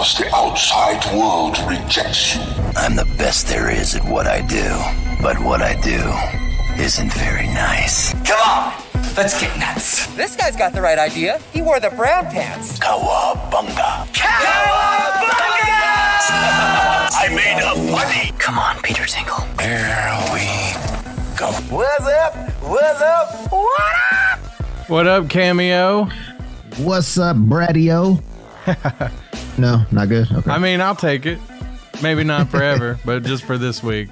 because the outside world rejects you. I'm the best there is at what I do, but what I do isn't very nice. Come on, let's get nuts. This guy's got the right idea. He wore the brown pants. Cowabunga. Cowabunga! I made a money. Come on, Peter Tinkle. Here we go. What's up? What's up? What up? What up, Cameo? What's up, Bradio? No, not good. Okay. I mean, I'll take it. Maybe not forever, but just for this week.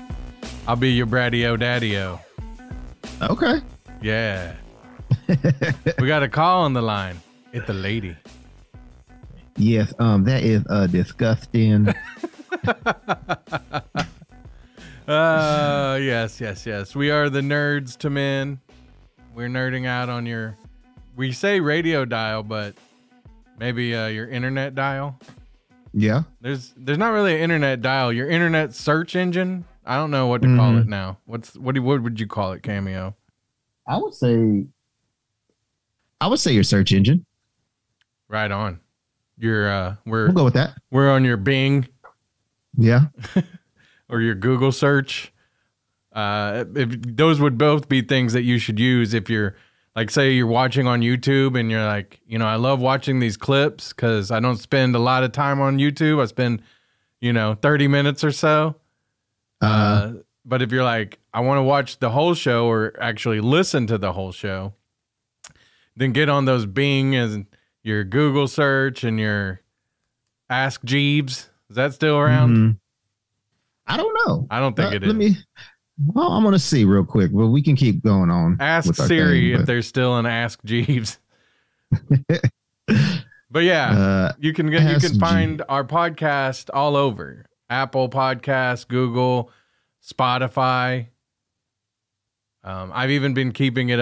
I'll be your Bradio Daddy-O. Okay. Yeah. We got a call on the line. It's the lady. Yes, that is disgusting. Yes. We are the Nerds to Men. We're nerding out on your, we say radio dial, but maybe your internet dial. Yeah. There's not really an internet dial. Your internet search engine. I don't know what to call it now. What would you call it, Cameo? I would say your search engine. Right on. We'll go with that. We're on your Bing. Yeah. Or your Google search. If those would both be things that you should use if you're, like, say you're watching on YouTube and you're like, I love watching these clips because I don't spend a lot of time on YouTube. I spend, 30 minutes or so. But if you're like, I want to watch the whole show or actually listen to the whole show, then get on those Bing and your Google search and your Ask Jeeves. Is that still around? I don't know. I don't think it is. Well, I'm going to see real quick, but we can keep going on. Ask Siri if there's still an Ask Jeeves. But yeah, you can find our podcast all over. Apple Podcasts, Google, Spotify. I've even been keeping it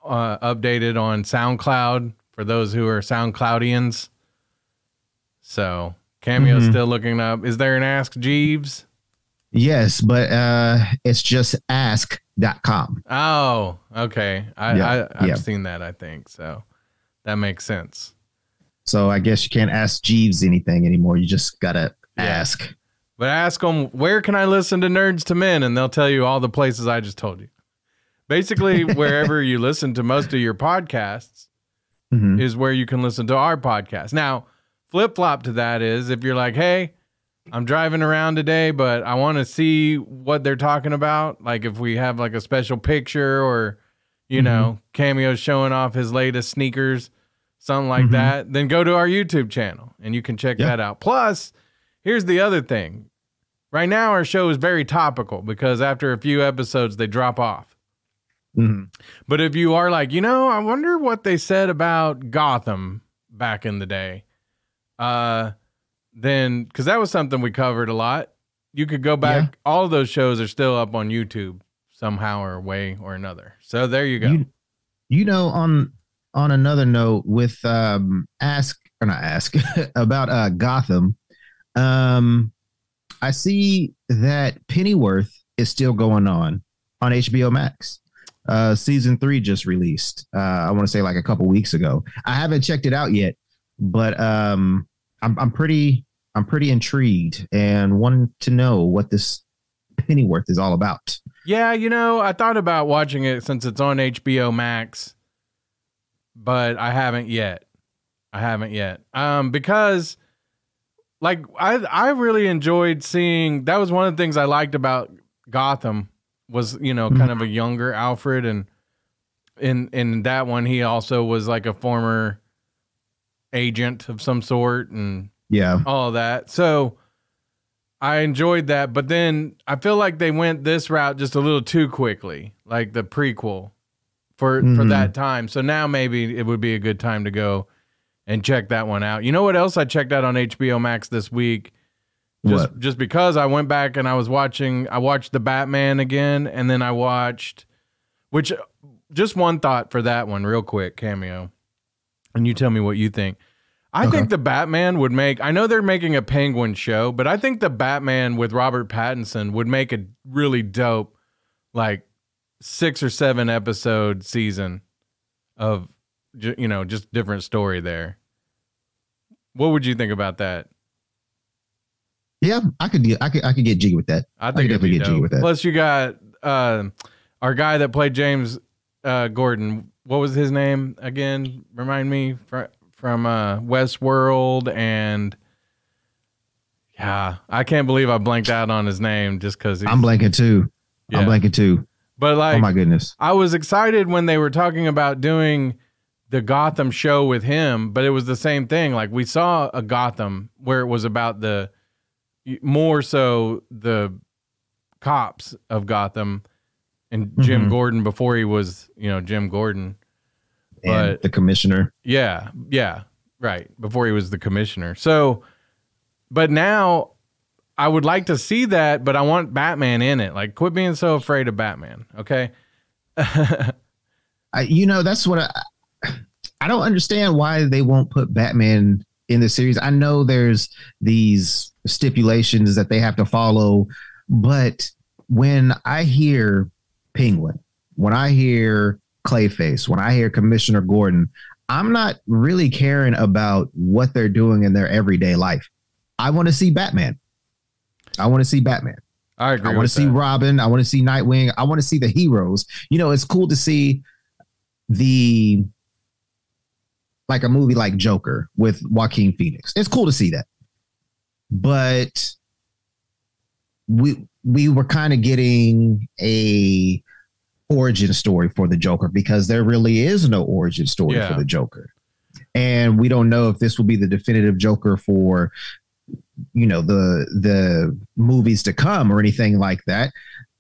updated on SoundCloud for those who are SoundCloudians. So Cameo's still looking up. Is there an Ask Jeeves? Yes, but it's just ask.com. Oh, okay. I've seen that, I think. So that makes sense. So I guess you can't ask Jeeves anything anymore. You just got to ask. But ask them, where can I listen to Nerds to Men? And they'll tell you all the places I just told you. Basically, wherever you listen to most of your podcasts is where you can listen to our podcast. Now, flip-flop to that is if you're like, hey, I'm driving around today, but I want to see what they're talking about. Like if we have like a special picture or, Cameo showing off his latest sneakers, something like that, then go to our YouTube channel and you can check that out. Plus, here's the other thing. Right now, our show is very topical because after a few episodes, they drop off. But if you are like, I wonder what they said about Gotham back in the day, then, because that was something we covered a lot, you could go back. Yeah. All of those shows are still up on YouTube somehow or way or another. So there you go. On another note with about Gotham, I see that Pennyworth is still going on HBO Max. Season 3 just released. I want to say like a couple weeks ago. I haven't checked it out yet, but I'm pretty intrigued and wanting to know what this Pennyworth is all about. Yeah, I thought about watching it since it's on HBO Max, but I haven't yet. Because like I really enjoyed seeing, that was one of the things I liked about Gotham was, kind of a younger Alfred, and in that one he also was like a former agent of some sort and all of that. So I enjoyed that, but then I feel like they went this route just a little too quickly, like the prequel for that time. So now maybe it would be a good time to go and check that one out. You know what else I checked out on HBO Max this week? Just because I went back and I watched the Batman again, and then I watched, just one thought for that one real quick, Cameo, and you tell me what you think. I think the Batman would make, I know they're making a Penguin show, but I think the Batman with Robert Pattinson would make a really dope, like 6 or 7 episode season of, just different story there. What would you think about that? Yeah, I could get jiggy with that. I think definitely get jiggy with that. Plus, you got our guy that played James Gordon. What was his name again? Remind me from Westworld, and yeah, I can't believe I blanked out on his name just because I'm blanking too. Yeah. I'm blanking too. But like, oh my goodness, I was excited when they were talking about doing the Gotham show with him, but it was the same thing. Like we saw a Gotham where it was about more so the cops of Gotham and Jim Gordon before he was, Jim Gordon. And the commissioner. Yeah, right. Before he was the commissioner. So, but now I would like to see that, but I want Batman in it. Like, quit being so afraid of Batman, okay? That's what I don't understand why they won't put Batman in the series. I know there's these stipulations that they have to follow, but when I hear Penguin, when I hear Clayface, when I hear Commissioner Gordon, I'm not really caring about what they're doing in their everyday life. I want to see Batman. I want to see Batman. I agree. I want to see Robin. I want to see Nightwing. I want to see the heroes. It's cool to see like a movie like Joker with Joaquin Phoenix. It's cool to see that. But we were kind of getting a origin story for the Joker because there really is no origin story for the Joker. And we don't know if this will be the definitive Joker for, the movies to come or anything like that.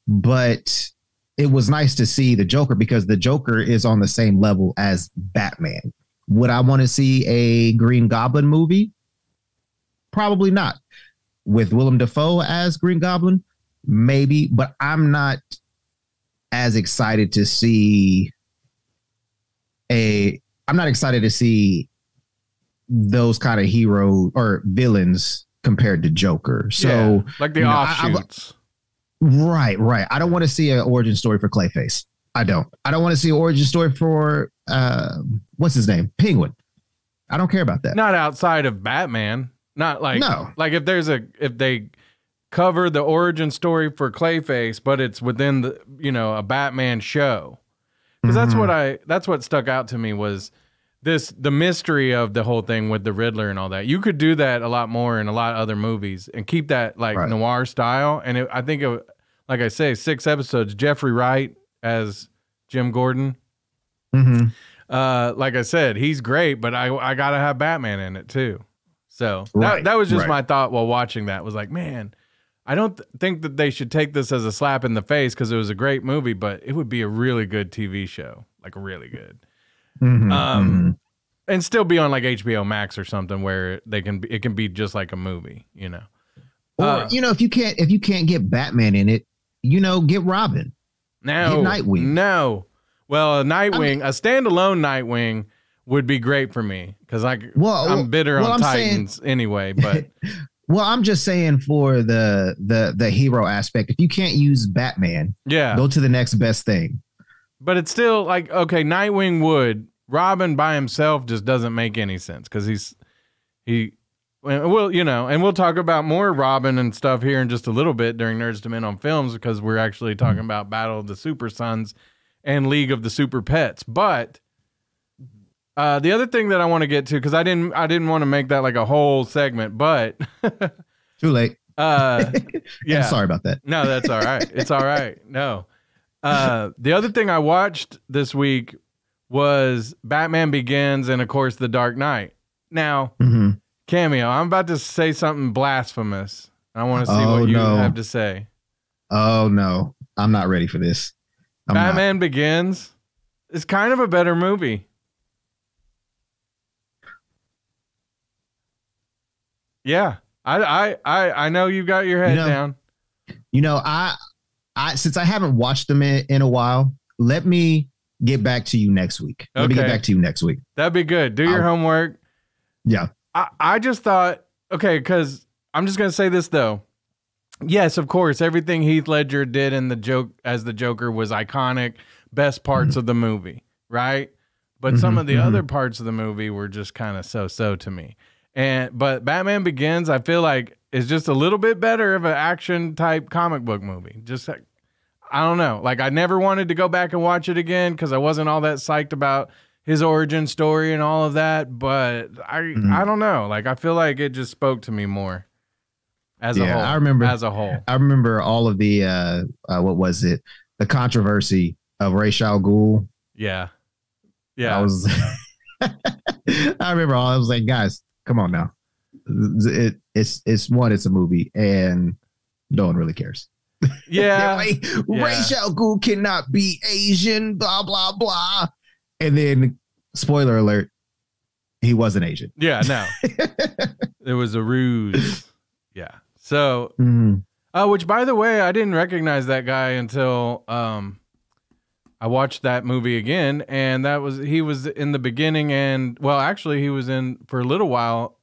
But it was nice to see the Joker because the Joker is on the same level as Batman. Would I want to see a Green Goblin movie? Probably not. With Willem Dafoe as Green Goblin, maybe, but I'm not as excited to see I'm not excited to see those kind of hero or villains compared to Joker. So like the offshoots. Right. I don't want to see an origin story for Clayface. I don't want to see an origin story for what's his name? Penguin. I don't care about that. Not outside of Batman. Not like no. Like if they cover the origin story for Clayface, but it's within the a Batman show. Because that's what stuck out to me was the mystery of the whole thing with the Riddler and all that. You could do that a lot more in a lot of other movies and keep that noir style. And I think like I say, 6 episodes. Jeffrey Wright as Jim Gordon. Like I said, he's great, but I gotta have Batman in it too. So that was just my thought while watching that. Was like, man, I don't think that they should take this as a slap in the face because it was a great movie, but it would be a really good TV show, like really good. And still be on like HBO Max or something where it can be just like a movie, Or if you can't get Batman in it, get Robin. Get Nightwing. No. Well, a standalone Nightwing would be great for me because I'm bitter on Titans anyway. But well, I'm just saying for the hero aspect, if you can't use Batman, go to the next best thing. But it's still like, okay, Nightwing would. Robin by himself just doesn't make any sense because and we'll talk about more Robin and stuff here in just a little bit during Nerds to Men on Films because we're actually talking about Battle of the Super Sons and League of the Super Pets. But the other thing that I want to get to, because I didn't want to make that like a whole segment, but too late. Yeah, I'm sorry about that. No, that's all right. It's all right. No. The other thing I watched this week was Batman Begins and, of course, The Dark Knight. Now, Cameo, I'm about to say something blasphemous. I want to see what you have to say. Oh, no. I'm not ready for this. Batman Begins is kind of a better movie. Yeah. I know you got your head down. I since I haven't watched them in a while, let me get back to you next week. Let me get back to you next week. That'd be good. Do your homework. Yeah. I just thought, okay, because I'm just going to say this, though. Yes, of course, everything Heath Ledger did in the Joker was iconic, best parts of the movie, right? But some of the other parts of the movie were just kind of so-so to me. But Batman Begins, I feel like is just a little bit better of an action type comic book movie. Just I don't know. Like I never wanted to go back and watch it again because I wasn't all that psyched about his origin story and all of that. But I don't know. Like I feel like it just spoke to me more as a whole. I remember all of the what was it? The controversy of Ra's al Ghul. Yeah. I was. I remember all. I was like, guys, come on now. It's a movie, and no one really cares. Yeah, like, Ra's al Ghul cannot be Asian. Blah blah blah. And then, spoiler alert, he wasn't Asian. Yeah, no, it was a ruse. Yeah. So, which by the way, I didn't recognize that guy until I watched that movie again, and he was in the beginning, and well, actually, he was in for a little while.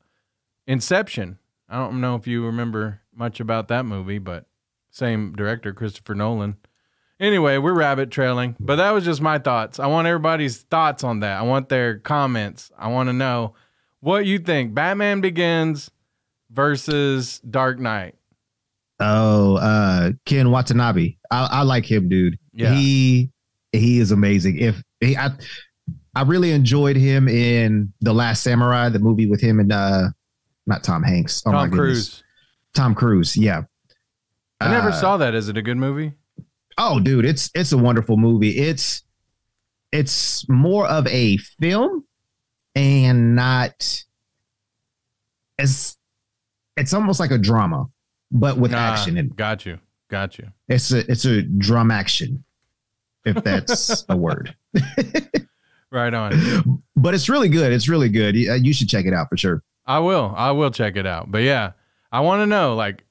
Inception. I don't know if you remember much about that movie, but same director, Christopher Nolan. Anyway, we're rabbit trailing, but that was just my thoughts. I want everybody's thoughts on that. I want their comments. I want to know what you think. Batman Begins versus Dark Knight. Oh, Ken Watanabe. I like him, dude. Yeah. He is amazing. I really enjoyed him in The Last Samurai, the movie with him and not Tom Hanks. Oh, Tom Cruise. Tom Cruise. Yeah. I never saw that. Is it a good movie? Oh, dude, it's a wonderful movie. It's more of a film and not as it's almost like a drama, but with action in it. Got you. It's a drum action, if that's a word. Right on. But it's really good. It's really good. You should check it out for sure. I will check it out. But yeah, I want to know, like,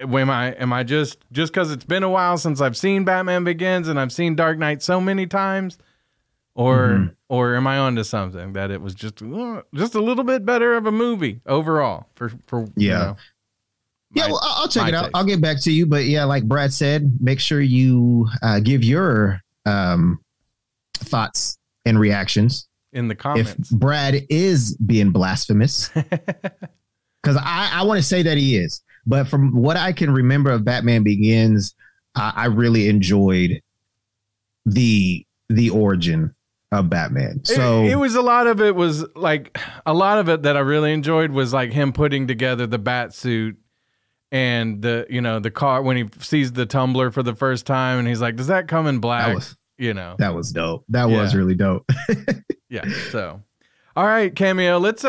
am I just because it's been a while since I've seen Batman Begins and I've seen Dark Knight so many times, or am I onto something that it was just a little bit better of a movie overall for yeah. Well, I'll check it out. I'll get back to you. But yeah, like Brad said, make sure you give your thoughts and reactions in the comments. If Brad is being blasphemous, because I want to say that he is. But from what I can remember of Batman Begins, I really enjoyed the origin of Batman. So it was a lot of it that I really enjoyed was like him putting together the bat suit and the car when he sees the tumbler for the first time and he's like, does that come in black? That was dope. That was really dope. Yeah. So, all right, Cameo. Let's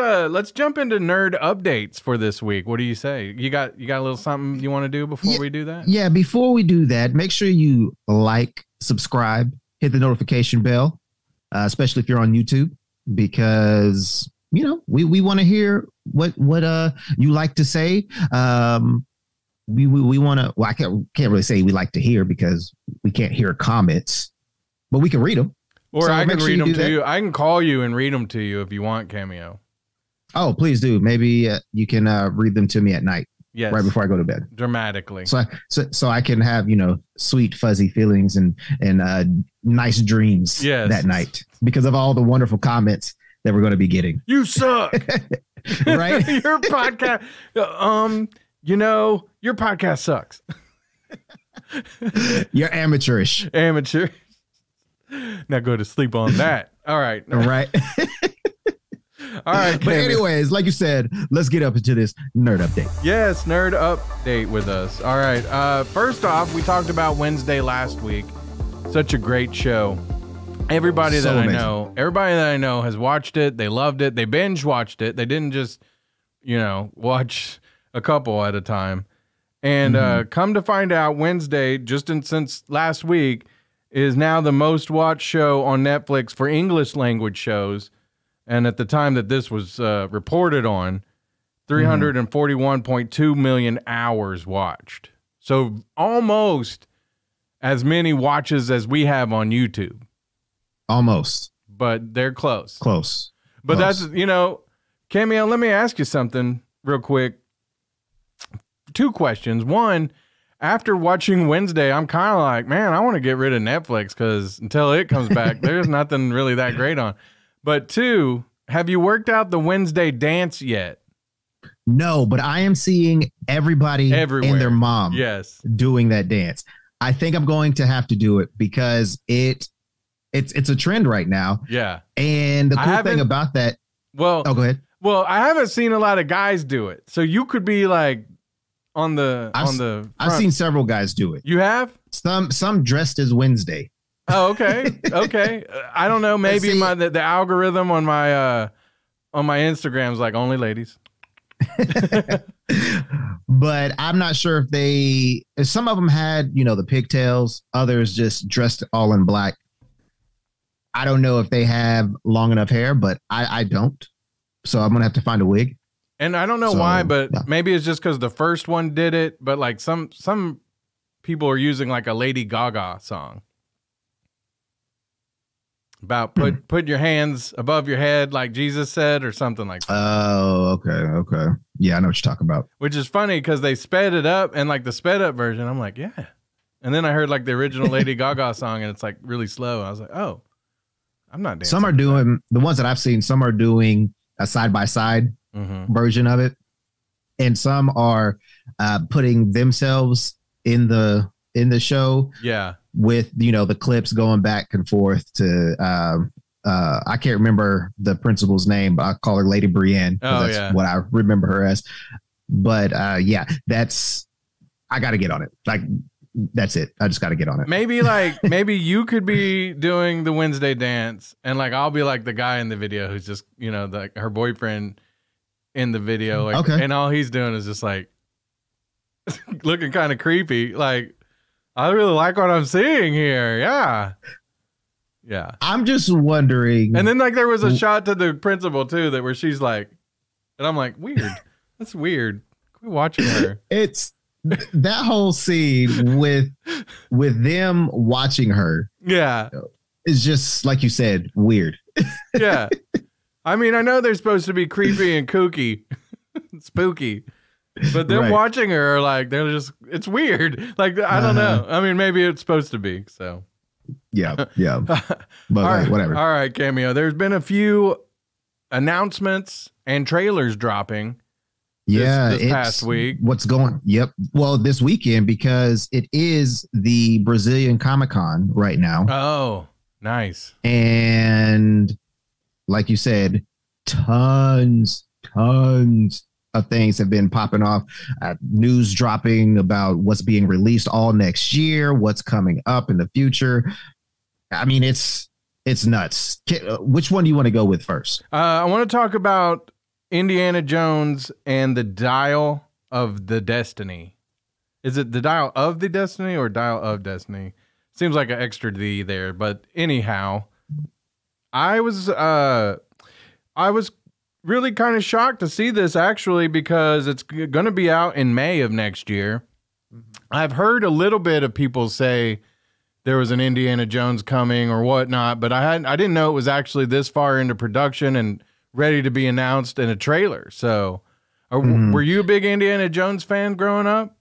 jump into nerd updates for this week. What do you say? You got a little something you want to do before we do that? Yeah. Before we do that, make sure you like, subscribe, hit the notification bell, especially if you're on YouTube, because we want to hear what you like to say. We want to. Well, I can't really say we like to hear because we can't hear comments, but we can read them. Or I can read them to you. I can call you and read them to you if you want, Cameo. Oh, please do. Maybe you can read them to me at night. Yes. Right before I go to bed. Dramatically. So I can have, sweet, fuzzy feelings and nice dreams that night because of all the wonderful comments that we're going to be getting. You suck. Right? Your podcast, your podcast sucks. You're amateurish. Amateur. Now go to sleep on that. All right. Right. All right. But anyways, like you said, let's get up into this nerd update. Yes, nerd update with us. All right. First off, we talked about Wednesday last week. Such a great show. Everybody that I know has watched it. They loved it. They binge watched it. They didn't just, watch a couple at a time. And come to find out, Wednesday, since last week, is now the most watched show on Netflix for English language shows. And at the time that this was reported on, 341.2 million hours watched. So almost as many watches as we have on YouTube. Almost. But they're close. Close. But that's, Cameo, let me ask you something real quick. 2 questions. One, after watching Wednesday, I'm kind of like, man, I want to get rid of Netflix because until it comes back, there's nothing really that great on. But 2, have you worked out the Wednesday dance yet? No, but I am seeing everybody Everywhere. and their mom Yes. doing that dance. I think I'm going to have to do it because it's a trend right now. Yeah. And the cool thing about that. Well, go ahead. Well, I haven't seen a lot of guys do it. So you could be like on the front. I've seen several guys do it. You have? Some dressed as Wednesday. Oh, okay. Okay. I don't know. Maybe the algorithm on my Instagram's like only ladies. But I'm not sure if some of them had, the pigtails, others just dressed all in black. I don't know if they have long enough hair, but I don't. So I'm going to have to find a wig. And I don't know why, but maybe it's just because the first one did it. But like some people are using like a Lady Gaga song about put your hands above your head like Jesus said or something like that. Oh, okay. Yeah, I know what you're talking about. Which is funny because they sped it up, and like the sped up version, I'm like, yeah. And then I heard like the original Lady Gaga song, and it's like really slow. I was like, oh, I'm not dancing. Some are doing, the ones that I've seen, some are doing a side-by-side version of it. And some are putting themselves in the show. Yeah. With, the clips going back and forth to, I can't remember the principal's name, but I call her Lady Brienne. Oh, that's what I remember her as. But yeah, I got to get on it. Like, that's it. I just got to get on it. Maybe you could be doing the Wednesday dance, and like I'll be like the guy in the video who's just like her boyfriend in the video, like, okay. And all he's doing is just like looking kind of creepy. Like I really like what I'm seeing here. Yeah. I'm just wondering. And then like there was a shot to the principal too where she's like, and I'm like, weird. That's weird. Quit watching her. It's that whole scene with them watching her. Yeah. Is just like you said, weird. Yeah. I mean, I know they're supposed to be creepy and kooky, spooky, but them watching her are like, it's weird. Like, I don't know. I mean, maybe it's supposed to be. So, yeah. But whatever. All right, Cameo. There's been a few announcements and trailers dropping. This past week. What's going? Yep. Well, this weekend, because it is the Brazilian Comic-Con right now. Oh, nice. And like you said, tons of things have been popping off. News dropping about what's being released all next year, what's coming up in the future. I mean, it's nuts. Which one do you want to go with first? I want to talk about Indiana Jones and the Dial of the Destiny. Is it the Dial of the Destiny or Dial of Destiny? Seems like an extra D there, but anyhow, I was really kind of shocked to see this actually because it's going to be out in May of next year. I've heard a little bit of people say there was an Indiana Jones coming or whatnot, but I didn't know it was actually this far into production and ready to be announced in a trailer. So were you a big Indiana Jones fan growing up?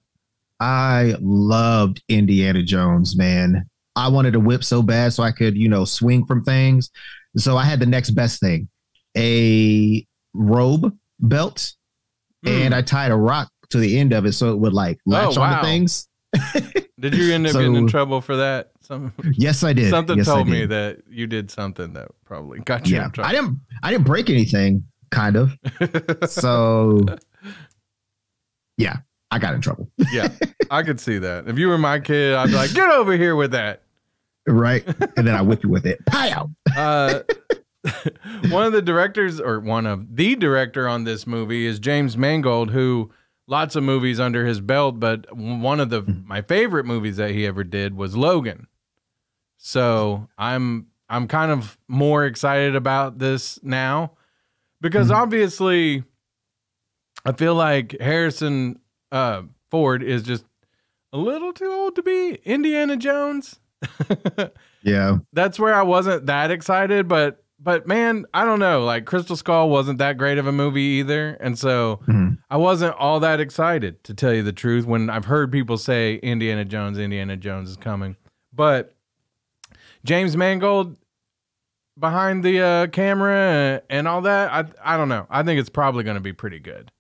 I loved Indiana Jones, man. I wanted a whip so bad so I could, swing from things. So I had the next best thing, a robe belt, and I tied a rock to the end of it so it would like latch onto things. Did you end up getting in trouble for that? Yes, I did. Something told me that you did something that probably got you in trouble. I didn't break anything, kind of. So, yeah, I got in trouble. Yeah, I could see that. If you were my kid, I'd be like, get over here with that. Right. And then I whip you with it. Pow! One of the director on this movie is James Mangold, who lots of movies under his belt, but one of my favorite movies that he ever did was Logan. So I'm kind of more excited about this now because obviously I feel like Harrison Ford is just a little too old to be Indiana Jones. Yeah. That's where I wasn't that excited, but man, I don't know. Like Crystal Skull wasn't that great of a movie either. And so I wasn't all that excited, to tell you the truth, when I've heard people say Indiana Jones is coming. But James Mangold behind the camera and all that, I don't know. I think it's probably going to be pretty good.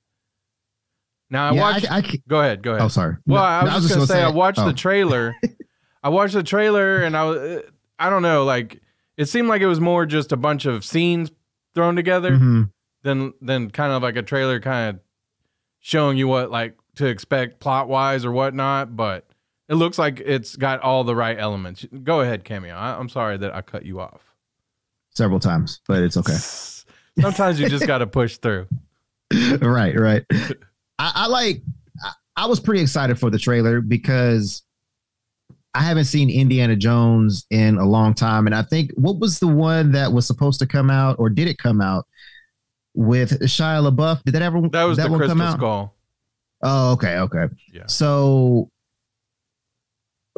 Now I watched. Go ahead. Oh, sorry. Well, I was just gonna say I watched the trailer. I watched the trailer, and I don't know, like it seemed like it was more just a bunch of scenes thrown together than kind of like a trailer kind of showing you what like to expect plot wise or whatnot. But it looks like it's got all the right elements. Go ahead, Cameo. I'm sorry that I cut you off several times, but it's okay. Sometimes you just got to push through. Right. I was pretty excited for the trailer because I haven't seen Indiana Jones in a long time. And I think what was the one that was supposed to come out, or did it come out with Shia LaBeouf? Did that was that the one Crystal come out? Skull. Oh, okay. Yeah. So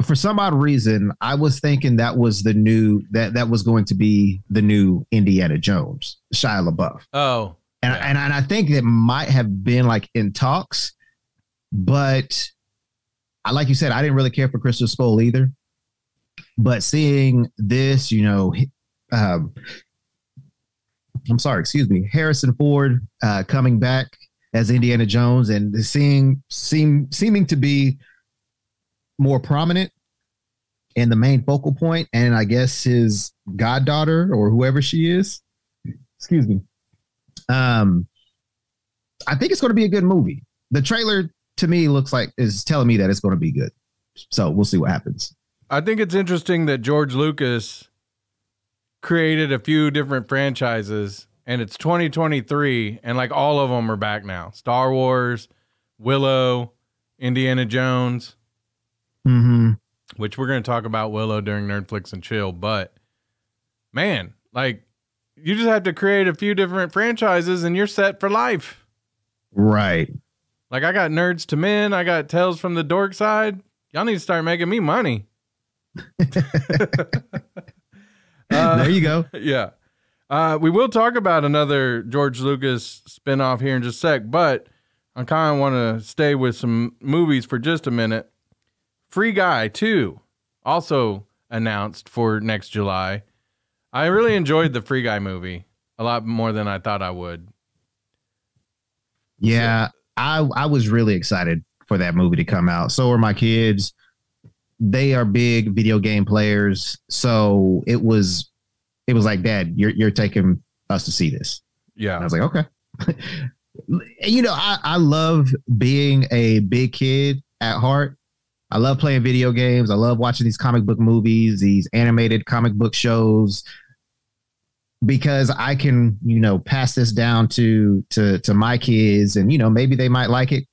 for some odd reason, I was thinking that was the new that was going to be the new Indiana Jones, Shia LaBeouf. Oh, and I think that might have been like in talks, but like you said, I didn't really care for Crystal Skull either. But seeing this, I'm sorry, excuse me, Harrison Ford coming back as Indiana Jones and seeming to be more prominent and the main focal point, and I guess his goddaughter or whoever she is, excuse me. I think it's going to be a good movie. The trailer to me is telling me that it's going to be good. So we'll see what happens. I think it's interesting that George Lucas created a few different franchises, and it's 2023, and like all of them are back now. Star Wars, Willow, Indiana Jones, which we're going to talk about Willow during Nerdflix and Chill. But man, like you just have to create a few different franchises and you're set for life. Right. Like I got Nerds to Men. I got Tales from the Dork Side. Y'all need to start making me money. There you go. Yeah. We will talk about another George Lucas spinoff here in just a sec, but I kind of want to stay with some movies for just a minute. Free Guy 2, also announced for next July. I really enjoyed the Free Guy movie a lot more than I thought I would. Yeah, so, I was really excited for that movie to come out. So are my kids. They are big video game players. So it was like, Dad, you're taking us to see this. Yeah. And I was like, okay. I love being a big kid at heart. I love playing video games. I love watching these comic book movies, these animated comic book shows, because I can, pass this down to my kids, and, maybe they might like it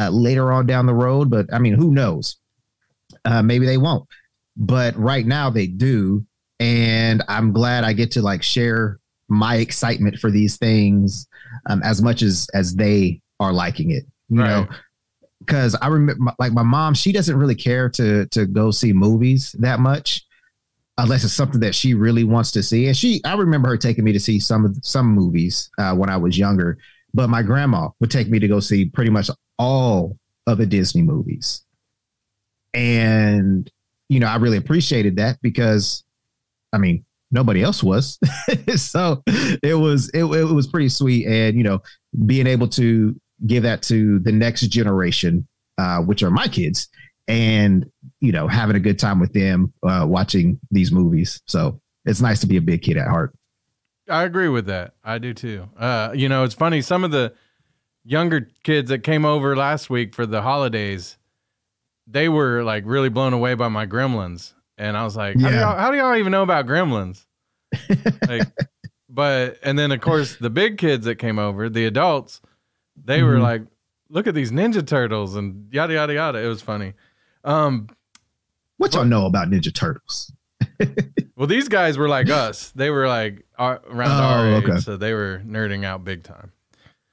later on down the road. But I mean, who knows? Maybe they won't. But right now they do. And I'm glad I get to like share my excitement for these things as much as they are liking it, you know. Because I remember, like my mom, she doesn't really care to go see movies that much, unless it's something that she really wants to see. And I remember her taking me to see some movies when I was younger. But my grandma would take me to go see pretty much all of the Disney movies, and I really appreciated that because, I mean, nobody else was, so it was pretty sweet, and being able to give that to the next generation, which are my kids, and, having a good time with them watching these movies. So it's nice to be a big kid at heart. I agree with that. I do too. It's funny. Some of the younger kids that came over last week for the holidays, they were like really blown away by my Gremlins. And I was like, how do y'all even know about Gremlins? And then of course the big kids that came over, the adults, they were like, look at these Ninja Turtles and yada, yada, yada. It was funny. What y'all know about Ninja Turtles? Well, these guys were like us. They were like around our age, so they were nerding out big time.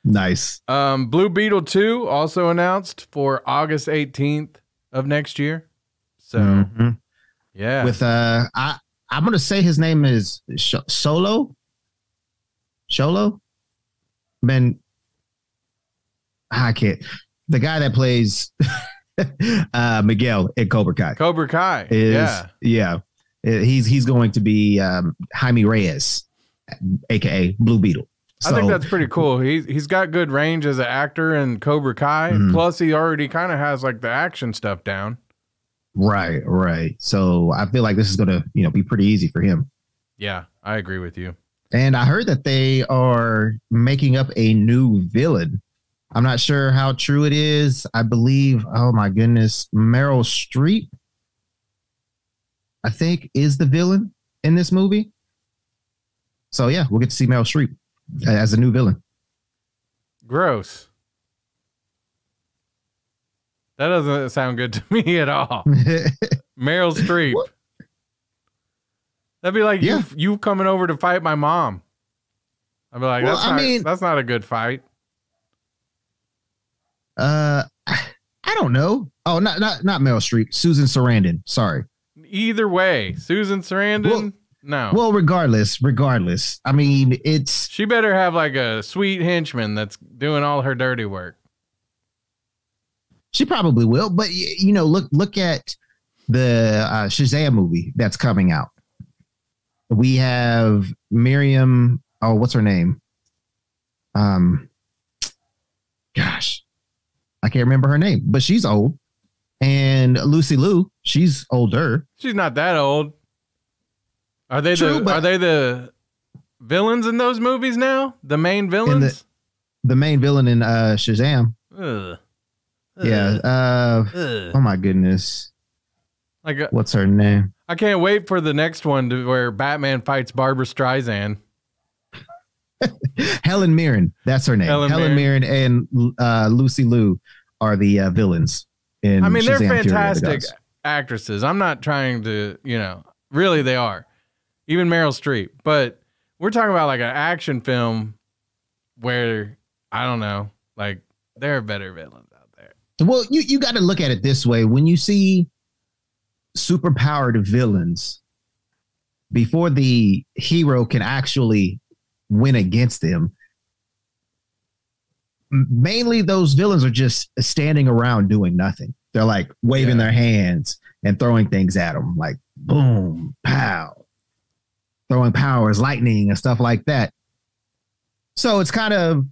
Nice. Blue Beetle 2 also announced for August 18th of next year. So, yeah. With I'm going to say his name is Sholo. Man, I can't. The guy that plays Miguel in Cobra Kai. Cobra Kai. He's going to be Jaime Reyes, aka Blue Beetle. I think that's pretty cool. He's got good range as an actor in Cobra Kai. Plus, he already kind of has like the action stuff down. Right. So I feel like this is gonna, be pretty easy for him. Yeah, I agree with you. And I heard that they are making up a new villain. I'm not sure how true it is. I believe, oh my goodness, Meryl Streep, I think, is the villain in this movie. So yeah, we'll get to see Meryl Streep as a new villain. Gross. That doesn't sound good to me at all. Meryl Streep. What? That'd be like you coming over to fight my mom. I'd be like, that's not a good fight. I don't know. Oh, not Meryl Streep. Susan Sarandon. Sorry. Either way, Susan Sarandon. No. Well, regardless. I mean, she better have like a sweet henchman that's doing all her dirty work. She probably will, but look at the Shazam movie that's coming out. We have Miriam. Oh, what's her name? Gosh, I can't remember her name, but she's old. And Lucy Liu, she's older. She's not that old. Are they the villains in those movies now? The main villains? The main villain in Shazam. Ugh. Yeah. Oh my goodness. What's her name? I can't wait for the next one where Batman fights Barbara Streisand. Helen Mirren. That's her name. Helen Mirren and Lucy Liu are the villains. They're fantastic actresses. I'm not trying to, really they are. Even Meryl Streep. But we're talking about like an action film where, I don't know, like there are better villains out there. Well, you got to look at it this way. When you see superpowered villains, before the hero can actually win against them, mainly those villains are just standing around doing nothing. They're like waving their hands and throwing things at them, like boom, pow, throwing powers, lightning and stuff like that. So it's kind of,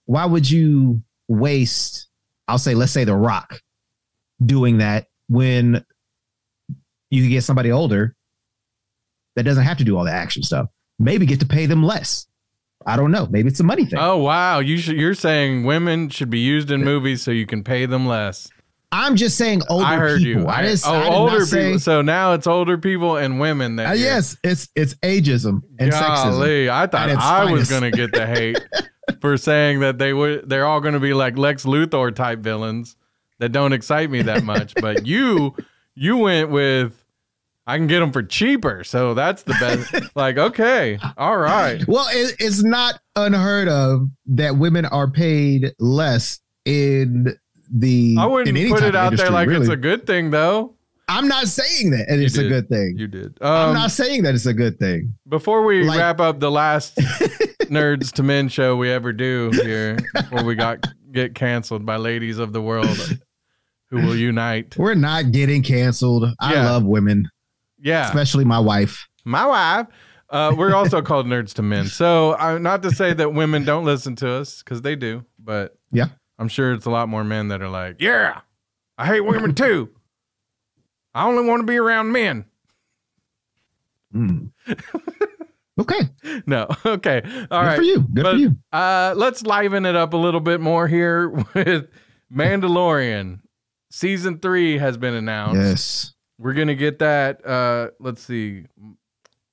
why would you waste, let's say The Rock doing that when you can get somebody older that doesn't have to do all the action stuff. Maybe get to pay them less. I don't know. Maybe it's a money thing. Oh, wow. You're saying women should be used in movies so you can pay them less. I'm just saying older I heard people. You. I did older not say, people. So now it's older people and women. Yes, it's ageism and sexism. I thought I was going to get the hate for saying that they're all going to be like Lex Luthor type villains that don't excite me that much. But you went with, I can get them for cheaper. So that's the best. Like, okay. All right. Well, it's not unheard of that women are paid less in the. I wouldn't put it out there like really. It's a good thing, though. I'm not saying that it's a good thing. You did. I'm not saying that it's a good thing. Before we wrap up the last Nerds to Men show we ever do here, before we get canceled by ladies of the world who will unite. We're not getting canceled. I love women. Yeah. Especially my wife. My wife. We're also called Nerds to Men. So not to say that women don't listen to us, because they do. But yeah, I'm sure it's a lot more men that are like, yeah, I hate women too. I only want to be around men. Okay. No. Okay. All right. Good for you. Good for you. Let's liven it up a little bit more here with Mandalorian. Season 3 has been announced. Yes. We're going to get that, let's see,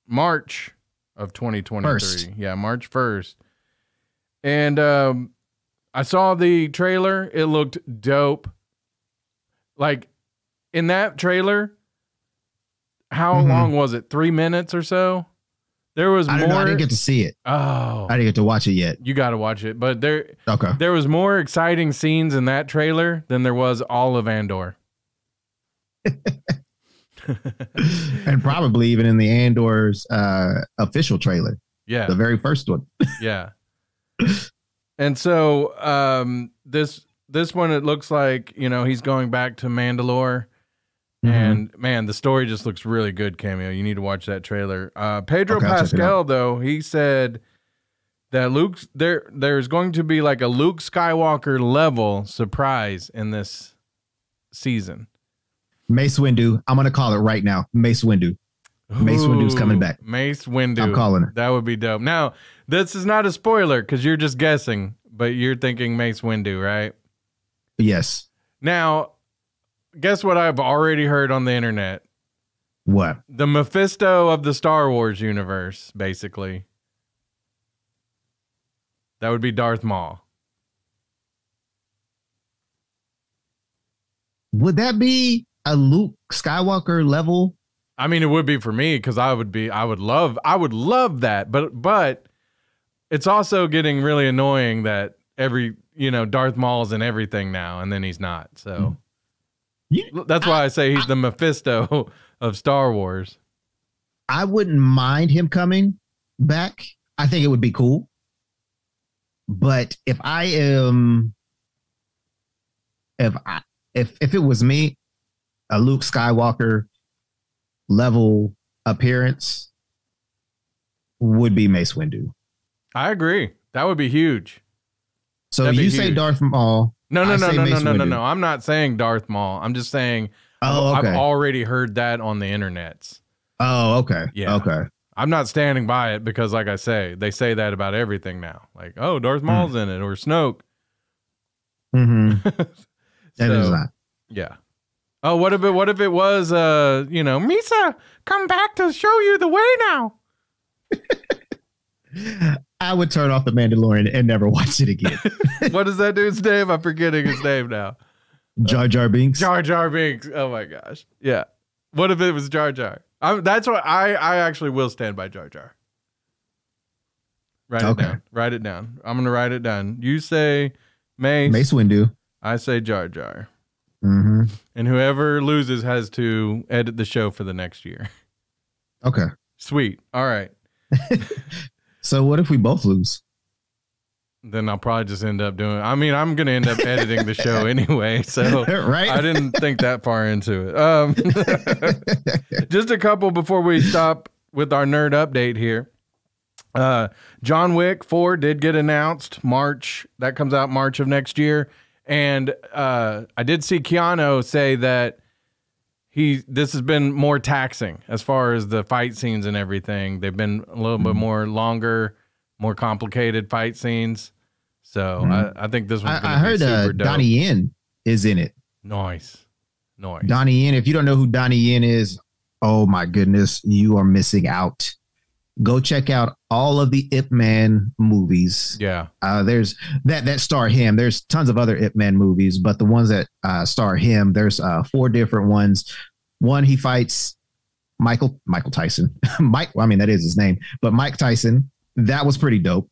March of 2023. Yeah, March 1st. And I saw the trailer. It looked dope. Like, in that trailer, how long was it? 3 minutes or so? There was more. I didn't get to see it. Oh. I didn't get to watch it yet. You got to watch it. But there was more exciting scenes in that trailer than there was all of Andor. And probably even in the Andor's official trailer. Yeah. The very first one. Yeah. And so this one, it looks like, he's going back to Mandalore. And man, the story just looks really good, Cameo. You need to watch that trailer. Pedro Pascal, though, he said that there's going to be like a Luke Skywalker level surprise in this season. Mace Windu. I'm gonna call it right now. Mace Windu. Mace Windu's coming back. Mace Windu. I'm calling it. That would be dope. Now, this is not a spoiler because you're just guessing, but you're thinking Mace Windu, right? Yes. Now, guess what I've already heard on the internet? What? The Mephisto of the Star Wars universe, basically. That would be Darth Maul. Would that be a Luke Skywalker level? I mean, it would be for me because I would love that. But it's also getting really annoying that Darth Maul's in everything now and then he's not. So that's why I say he's the Mephisto of Star Wars. I wouldn't mind him coming back. I think it would be cool. But if it was me, a Luke Skywalker level appearance would be Mace Windu. I agree. That would be huge. So you say Darth Maul. No. I'm not saying Darth Maul. I'm just saying I've already heard that on the internets. Oh, okay. Yeah. Okay. I'm not standing by it because, like I say, they say that about everything now. Like, oh, Darth Maul's in it or Snoke. Mm-hmm. That is not. Yeah. Oh, what if it was, Misa, come back to show you the way now. I would turn off The Mandalorian and never watch it again. What is that dude's name? I'm forgetting his name now. Jar Jar Binks. Jar Jar Binks. Oh my gosh. Yeah. What if it was Jar Jar? That's what I actually will stand by Jar Jar. Write it down. Write it down. I'm going to write it down. You say Mace Windu. I say Jar Jar. Mm-hmm. And whoever loses has to edit the show for the next year. Okay. Sweet. All right. So what if we both lose? Then I'll probably just end up I'm going to end up editing the show anyway. So right? I didn't think that far into it. Just a couple before we stop with our nerd update here. John Wick 4 did get announced March. That comes out March of next year. And I did see Keanu say that this has been more taxing as far as the fight scenes and everything. They've been a little bit more longer, more complicated fight scenes. So I think this one's going to be super dope. Donnie Yen is in it. Nice. Donnie Yen. If you don't know who Donnie Yen is, oh my goodness, you are missing out. Go check out all of the Ip Man movies. Yeah. There's that star him. There's tons of other Ip Man movies, but the ones that star him, there's 4 different ones. One, he fights Michael Tyson. That is his name, but Mike Tyson. That was pretty dope.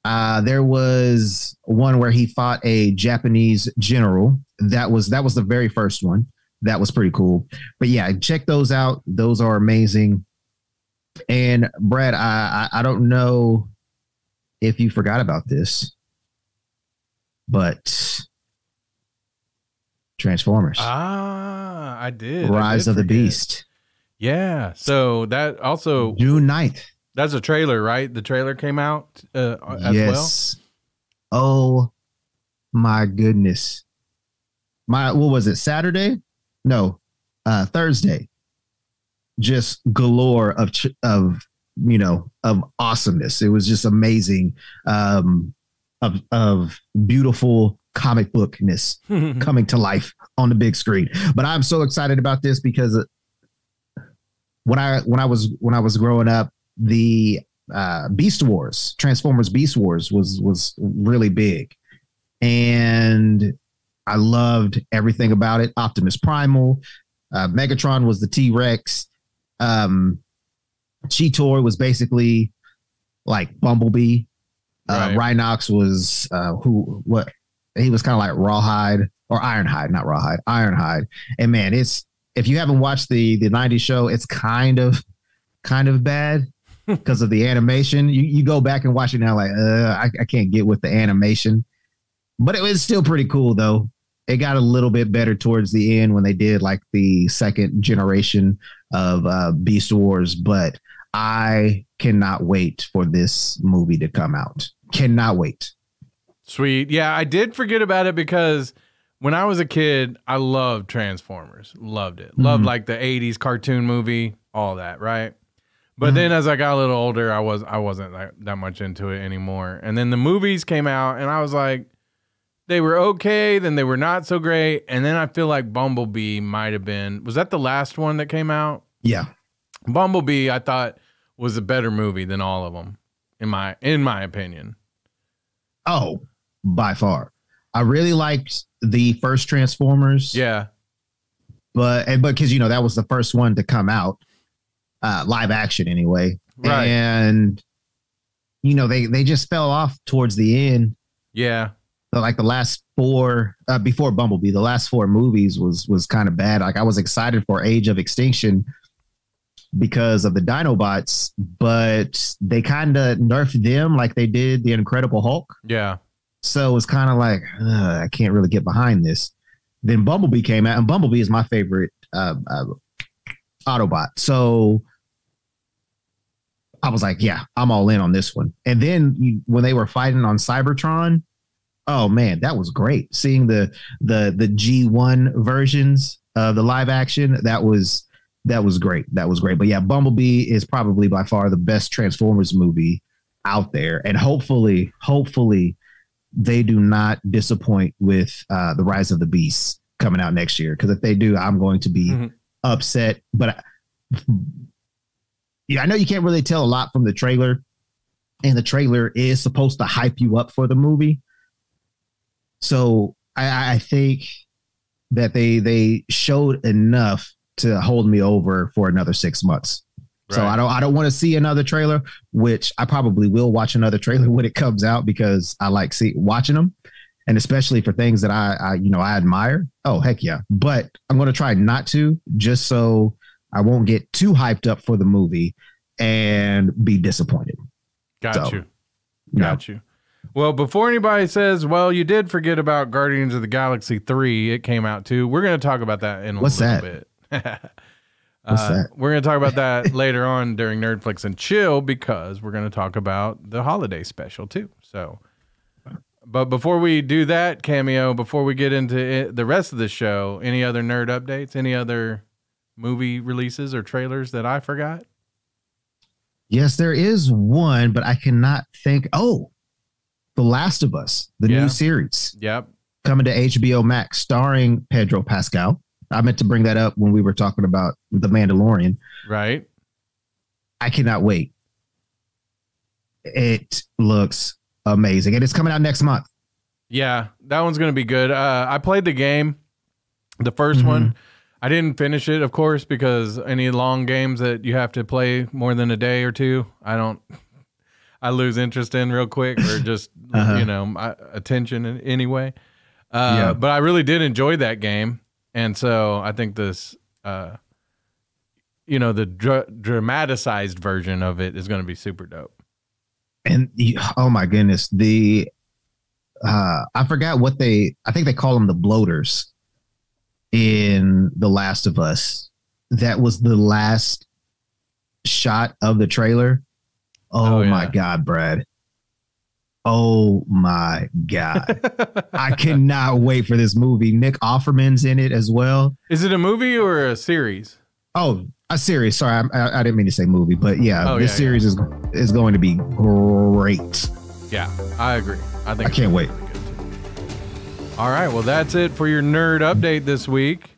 There was one where he fought a Japanese general. That was the very first one. That was pretty cool. But yeah, check those out. Those are amazing. And Brad, I don't know if you forgot about this, but Transformers. I did. Rise of the Beast. Yeah. So that also June 9th. That's a trailer, right? The trailer came out as well. Oh my goodness. What was it? Saturday? No, Thursday. Just galore of awesomeness. It was just amazing. Of beautiful comic bookness coming to life on the big screen. But I'm so excited about this because when I was growing up, the Beast Wars, Transformers Beast Wars was really big, and I loved everything about it. Optimus Primal, Megatron was the T-Rex. Cheetor was basically like Bumblebee. Right. Rhinox was he was kind of like Rawhide or Ironhide, not Rawhide, Ironhide. And man, if you haven't watched the 90s show, it's kind of bad because of the animation. You go back and watch it now, like I can't get with the animation, but it was still pretty cool though. It got a little bit better towards the end when they did like the second generation of Beast Wars, but I cannot wait for this movie to come out. Cannot wait. Sweet. Yeah, I did forget about it because when I was a kid, I loved Transformers. Loved it. Loved like the 80s cartoon movie, all that, right? But then as I got a little older, I wasn't that much into it anymore. And then the movies came out and I was like, they were okay, then they were not so great. And then I feel like Bumblebee might have been, was that the last one that came out? Yeah. Bumblebee, I thought, was a better movie than all of them, in my opinion. Oh, by far. I really liked the first Transformers. Yeah. But because, you know, that was the first one to come out, live action anyway. Right. And, you know, they just fell off towards the end. Yeah. So like the last four, before Bumblebee, the last four movies was kind of bad. Like I was excited for Age of Extinction because of the Dinobots, but they kind of nerfed them like they did the Incredible Hulk. Yeah. So it was kind of like, I can't really get behind this. Then Bumblebee came out, and Bumblebee is my favorite Autobot. So I was like, yeah, I'm all in on this one. And then when they were fighting on Cybertron, oh man, that was great. Seeing the G1 versions of the live action, that was great. That was great. But yeah, Bumblebee is probably by far the best Transformers movie out there. And hopefully they do not disappoint with the Rise of the Beast coming out next year. Because if they do, I'm going to be upset. But yeah, I know you can't really tell a lot from the trailer, and the trailer is supposed to hype you up for the movie. So I think that they showed enough to hold me over for another 6 months. Right. So I don't want to see another trailer, which I probably will watch another trailer when it comes out because I like watching them, and especially for things that I admire. Oh heck yeah! But I'm going to try not to, just so I won't get too hyped up for the movie and be disappointed. Got you. Well, before anybody says, well, you did forget about Guardians of the Galaxy 3, it came out too. We're going to talk about that in a little bit. What's that? We're going to talk about that later on during Nerdflix and Chill, because we're going to talk about the holiday special too. So, but before we do that, Cameo, before we get into the rest of the show, any other nerd updates, any other movie releases or trailers that I forgot? Yes, there is one, but I cannot think. Oh, The Last of Us, the new series. Yep. Coming to HBO Max, starring Pedro Pascal. I meant to bring that up when we were talking about The Mandalorian. Right. I cannot wait. It looks amazing. And it's coming out next month. Yeah, that one's going to be good. I played the game, the first one. I didn't finish it, of course, because any long games that you have to play more than a day or two, I lose interest in real quick, or just, my attention in any way. But I really did enjoy that game. And so I think this, the dramatized version of it is going to be super dope. And oh my goodness, I forgot I think they call them the bloaters in The Last of Us. That was the last shot of the trailer. Oh my God, Brad. Oh my God. I cannot wait for this movie. Nick Offerman's in it as well. Is it a movie or a series? Oh, a series. Sorry, I didn't mean to say movie, but this series is going to be great. Yeah, I agree. I can't wait. All right, well, that's it for your nerd update this week.